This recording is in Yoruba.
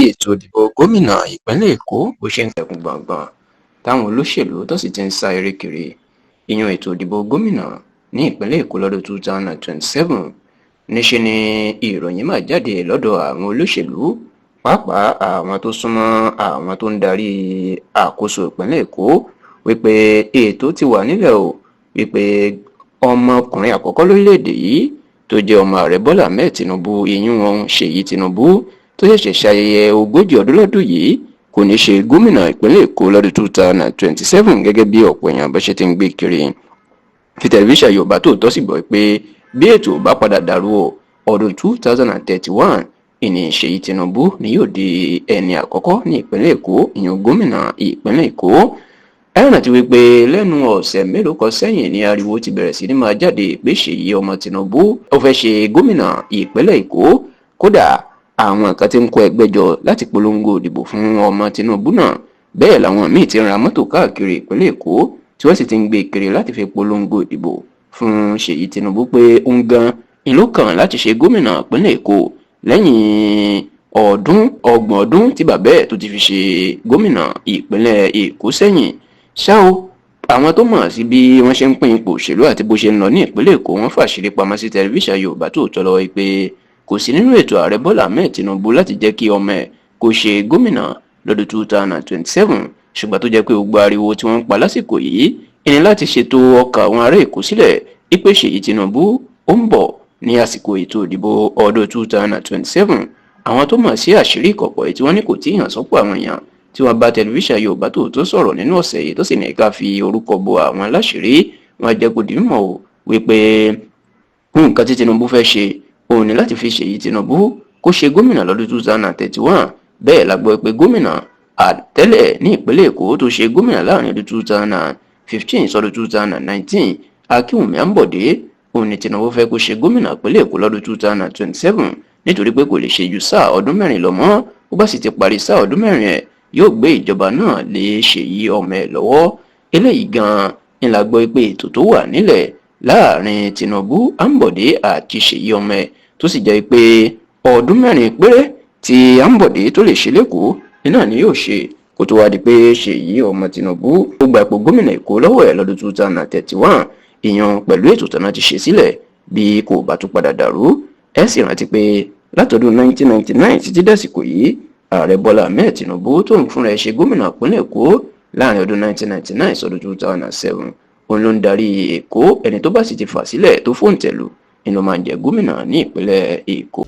ètò ìdìbò gómìnà ìpínlẹ̀ Èkó bó ṣe ń tẹkùn gbọ̀ngbọ̀n táwọn olóṣèlú tó sì ti ń sá eré kiri ìyẹn ètò ìdìbò gómìnà ní ìpínlẹ̀ Èkó lọ́dún 2027 níṣẹ́ ni ìròyìn máa jáde lọ́dọ̀ àwọn olóṣèlú pàápàá àwọn tó súnmọ́ àwọn tó ń darí àkóso ìpínlẹ̀ Èkó wípé ètò ti wà nílẹ̀ o wípé ọmọkùnrin àkọ́kọ́ lórílẹ̀‐èdè yìí tó jẹ́ ọmọ ààrẹ Bọ́lá Ahmed Tinubu ìyún wọn Ṣèyí Tinubu tó ṣẹ̀ṣẹ̀ ṣayẹyẹ 40 ọdún lọ́dún yìí kò ní ṣe gómìnà ìpínlẹ̀ Èkó lọ́dún 2027 gẹ́gẹ́ bí ọ̀pọ̀ èèyàn bá ṣe ti ń gbé kiri. Fi tẹlifíṣàn Yorùbá Tòótọ́ sì gbọ́ pé bí ètò bá padà dàrú ọdún 2031 ìní Ṣèyí Tinubu ni yóò di ẹni àkọ́kọ́ ní ìpínlẹ̀ Èkó ìyún gómìnà ìpínlẹ̀ Èkó. Ẹ rántí wípé lẹ́nu ọ̀sẹ̀ mélòó kan sẹ́yìn ni ariwo ti bẹ̀rẹ̀ sí ní máa jáde pé Ṣèyí ọmọ Tinubu ó fẹ́ ṣe gómìnà ìpínlẹ̀ Èkó. Kódà àwọn kan ti ń kó ẹgbẹ́ jọ láti polongo ìdìbò fún ọmọ Tinubu náà, bẹ́ẹ̀ làwọn míì ti ń ra mọ́tò káàkiri ìpínlẹ̀ Èkó tí wọ́n sì ti ń gbé kiri láti fi polongo ìdìbò fún Ṣèyí Tinubu pé ó ń gan ìlú kan láti ṣe gómìnà ìpínlẹ̀ Èkó lẹ́yìn ọgbọ̀n ọdún tí bàbá ẹ̀ tó ti fi ṣe gómìnà ìpínlẹ̀ Èkó sẹ́yìn. Ṣá o, àwọn tó mọ̀ sí bí wọ́n ṣe ń pín ipò òṣèlú àti bó ṣe ń lọ ní ìpínlẹ̀ Èkó wọ́n fàṣírí pamọ́ sí tẹlifíṣàn Yorùbá Tòótọ́ lọ́wọ́ pé kò sí nínú ètò ààrẹ Bọ́lá Ahmed Tinubu láti jẹ́ kí ọmọ ẹ̀ kó ṣe gómìnà lọ́dún 2027, ṣùgbọ́n tó jẹ́ pé gbogbo ariwo tí wọ́n ń pa lásìkò yìí ìní láti ṣètò ọkàn àwọn ará Èkó sílẹ̀ wípé Ṣèyí Tinubu ó ń bọ̀ ní àsìkò ètò ìdìbò ọdún 2027. Àwọn tó mọ̀ sí àṣírí ìkọ̀kọ̀ tí wọ́n ní kò tí ì hàn sọ́pọ̀ àwọn èèyàn tí wọ́n bá tẹlifíṣàn Yorùbá Tòótọ́ sọ̀rọ̀ nínú ọ̀sẹ̀ yìí tó sì ní ká fi orúkọ bo àwọn aláṣírí wọn jẹ́ kó di mímọ̀ o wípé nǹkan tí Tinubu fẹ́ ṣe òun ni láti fi Ṣèyí Tinubu kó ṣe gómìnà lọ́dún 2031. Bẹ́ẹ̀ la gbọ́ pé gómìnà àtẹ́lẹ̀ ní ìpínlẹ̀ Èkó tó ṣe gómìnà láàrin ọdún 2015 sọ́dún 2019 Akínwùmí Àǹbọ̀dé òun ni Tinubu fẹ́ kó ṣe gómìnà ìpínlẹ̀ Èkó lọ́dún 2027 nítorí pé kò lè ṣe ju sáà ọdún mẹ́rin lọ mọ́. Ó bá sì ti parí sáà ọdún mẹ́rin ẹ̀ yóò gbé ìjọba náà lé Ṣèyí ọmọ ẹ̀ lọ́wọ́. Eléyìí gan-an ni la gbọ́ pé ètò tó wà nílẹ̀ láàrin Tinubu, Àǹbọ̀dé àti Ṣèyí ọmọ ẹ̀ tó sì jẹ́ pé ọdún mẹ́rin péré tí Àǹbọ̀dé tó lè ṣe lẹ́kọ̀ọ́ iná ni yóò ṣe kó tó wá di pé Ṣèyí ọmọ Tinubu ó gba ipò gómìnà Èkó lọ́wọ́ ẹ̀ lọ́dún 2031 ìyẹn pẹ̀lú ètò tọ́nà ti ṣe sílẹ̀ bí kò bá tún padà dàrú. Ẹ sì rántí pé látọdún 1999 títí dàsìkò yìí ààrẹ Bọ́lá Ahmed Tinubu tó ń fúnra ẹ̀ ṣe gómìnà ìpínlẹ̀ Èkó láàrin ọdún 1999 sọdún 2007 òun ló ń darí Èkó. Ẹni tó bá sì ti fà sílẹ̀ tó fòǹtẹ̀lù ni ló máa ń jẹ gómìnà ní ìpínlẹ̀ Èkó.